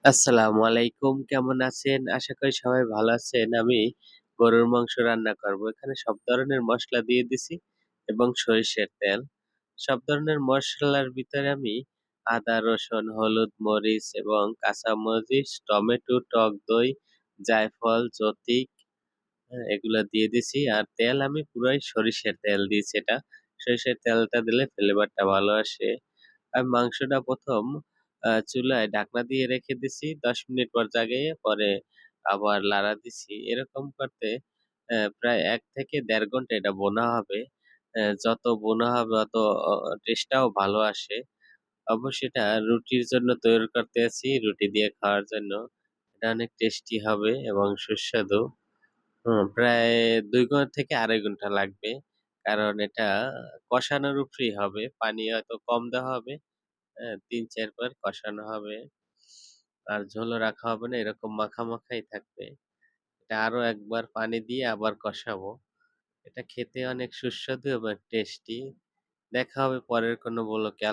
আসসালামু আলাইকুম। কেমন আছেন? আশা করি সবাই ভালো আছেন। আমি গরুর মাংস রান্না করব। এখানে সব ধরনের মসলা দিয়ে দিছি এবং সরিষার তেল। সব ধরনের মসলার ভিতরে আমি আদা, রসুন, হলুদ, মরিচ এবং কাঁচামরিচ, টমেটো, টক দই, জায়ফল, যতিক এগুলা দিয়ে দিছি। আর তেল আমি পুরাই সরিষার তেল দিয়েছি এটা। সরিষার তেলটা দিলে ফ্লেভারটা ভালো আসে। আমি মাংসটা ১ম চুলায় ঢাকনা দিয়ে রেখে দিছি। ১০ মিনিট পর জাগিয়ে পরে আবার লাড়া দিছি। এরকম করতে প্রায় ১ থেকে ১.৫ ঘন্টা এটা বোনা হবে। যত বোনা হবে অত টেস্টটাও ভালো আসে। অবশ্যই এটা রুটির জন্য তৈরি করতেছি, রুটি দিয়ে খাওয়ার জন্য। এটা অনেক টেস্টি হবে এবং সুস্বাদু। প্রায় ২ থেকে ২.৫ ঘন্টা লাগবে। কারণ এটা কষানোর উপরেই হবে। পানি হয়তো কম দেওয়া হবে। ৩-৪ বার কষানো হবে। আর ঝোলও রাখা হবে না, এরকম মাখা মাখাই থাকবে। এটা আরো একবার পানি দিয়ে আবার কষাবো। এটা খেতে অনেক সুস্বাদু এবং টেস্টি। দেখা হবে পরের কোনো ব্লগে।